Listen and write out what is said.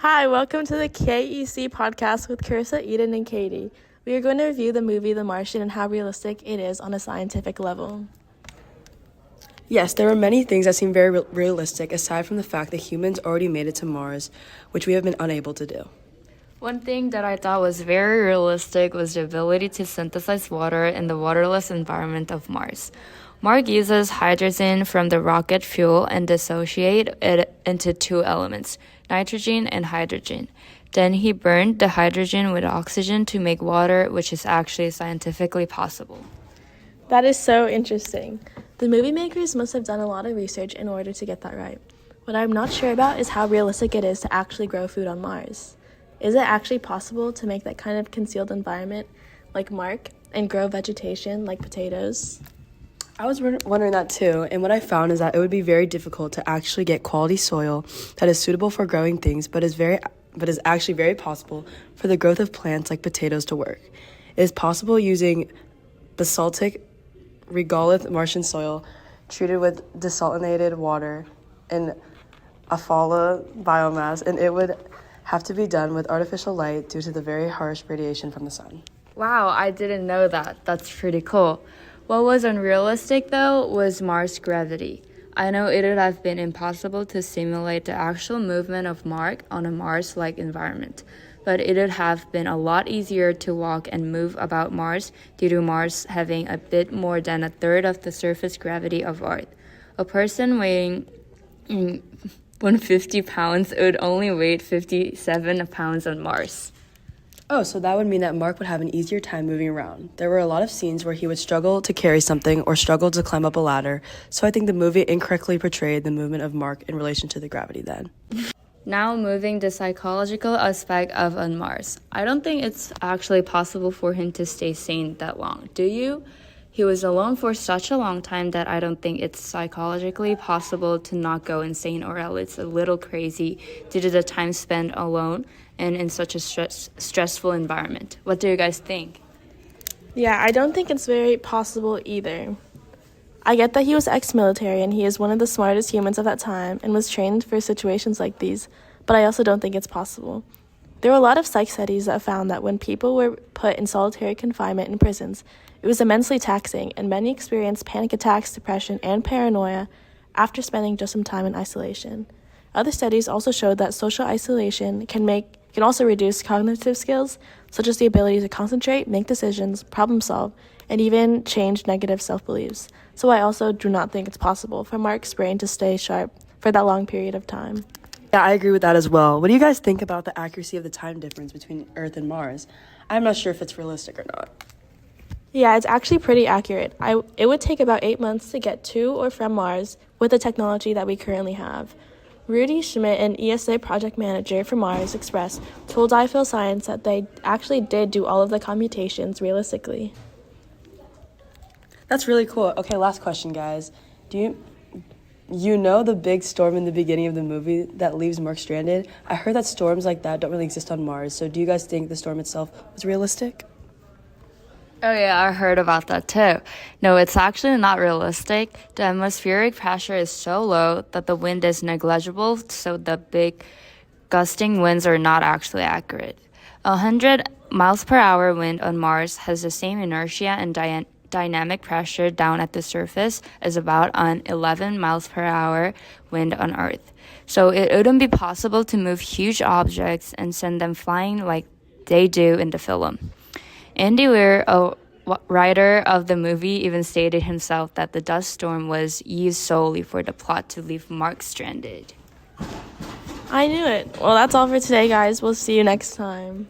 Hi, welcome to the KEC podcast with Carissa, Eden, and Katie. We are going to review the movie The Martian and how realistic it is on a scientific level. Yes, there were many things that seem very realistic aside from the fact that humans already made it to Mars, which we have been unable to do. One thing that I thought was very realistic was the ability to synthesize water in the waterless environment of Mars. Mark uses hydrogen from the rocket fuel and dissociate it into two elements, nitrogen and hydrogen. Then he burned the hydrogen with oxygen to make water, which is actually scientifically possible. That is so interesting. The movie makers must have done a lot of research in order to get that right. What I'm not sure about is how realistic it is to actually grow food on Mars. Is it actually possible to make that kind of concealed environment like Mark and grow vegetation like potatoes? I was wondering that too, and what I found is that it would be very difficult to actually get quality soil that is suitable for growing things, but is actually very possible for the growth of plants like potatoes to work. It is possible using basaltic regolith Martian soil treated with desalinated water and afala biomass, and it would have to be done with artificial light due to the very harsh radiation from the sun. Wow, I didn't know that. That's pretty cool. What was unrealistic, though, was Mars' gravity. I know it would have been impossible to simulate the actual movement of Mark on a Mars-like environment, but it would have been a lot easier to walk and move about Mars due to Mars having a bit more than a third of the surface gravity of Earth. A person weighing 150 pounds would only weigh 57 pounds on Mars. Oh, so that would mean that Mark would have an easier time moving around. There were a lot of scenes where he would struggle to carry something or struggle to climb up a ladder, so I think the movie incorrectly portrayed the movement of Mark in relation to the gravity then. Now moving the psychological aspect of on Mars. I don't think it's actually possible for him to stay sane that long, do you? He was alone for such a long time that I don't think it's psychologically possible to not go insane or else a little crazy due to the time spent alone and in such a stressful environment. What do you guys think? Yeah, I don't think it's very possible either. I get that he was ex-military and he is one of the smartest humans of that time and was trained for situations like these, but I also don't think it's possible. There were a lot of psych studies that found that when people were put in solitary confinement in prisons, it was immensely taxing, and many experienced panic attacks, depression, and paranoia after spending just some time in isolation. Other studies also showed that social isolation can also reduce cognitive skills, such as the ability to concentrate, make decisions, problem solve, and even change negative self-beliefs. So I also do not think it's possible for Mark's brain to stay sharp for that long period of time. Yeah, I agree with that as well. What do you guys think about the accuracy of the time difference between Earth and Mars? I'm not sure if it's realistic or not. Yeah, it's actually pretty accurate. It would take about 8 months to get to or from Mars with the technology that we currently have. Rudy Schmidt, an ESA project manager for Mars Express, told iFeel Science that they actually did do all of the computations realistically. That's really cool. Okay, last question, guys. Do you know the big storm in the beginning of the movie that leaves Mark stranded? I heard that storms like that don't really exist on Mars, so do you guys think the storm itself was realistic? Oh yeah, I heard about that too. No, it's actually not realistic. The atmospheric pressure is so low that the wind is negligible, so the big gusting winds are not actually accurate. 100 miles per hour wind on Mars has the same inertia and dynamic pressure down at the surface as about an 11 miles per hour wind on Earth. So it wouldn't be possible to move huge objects and send them flying like they do in the film. Andy Weir, a writer of the movie, even stated himself that the dust storm was used solely for the plot to leave Mark stranded. I knew it. Well, that's all for today, guys. We'll see you next time.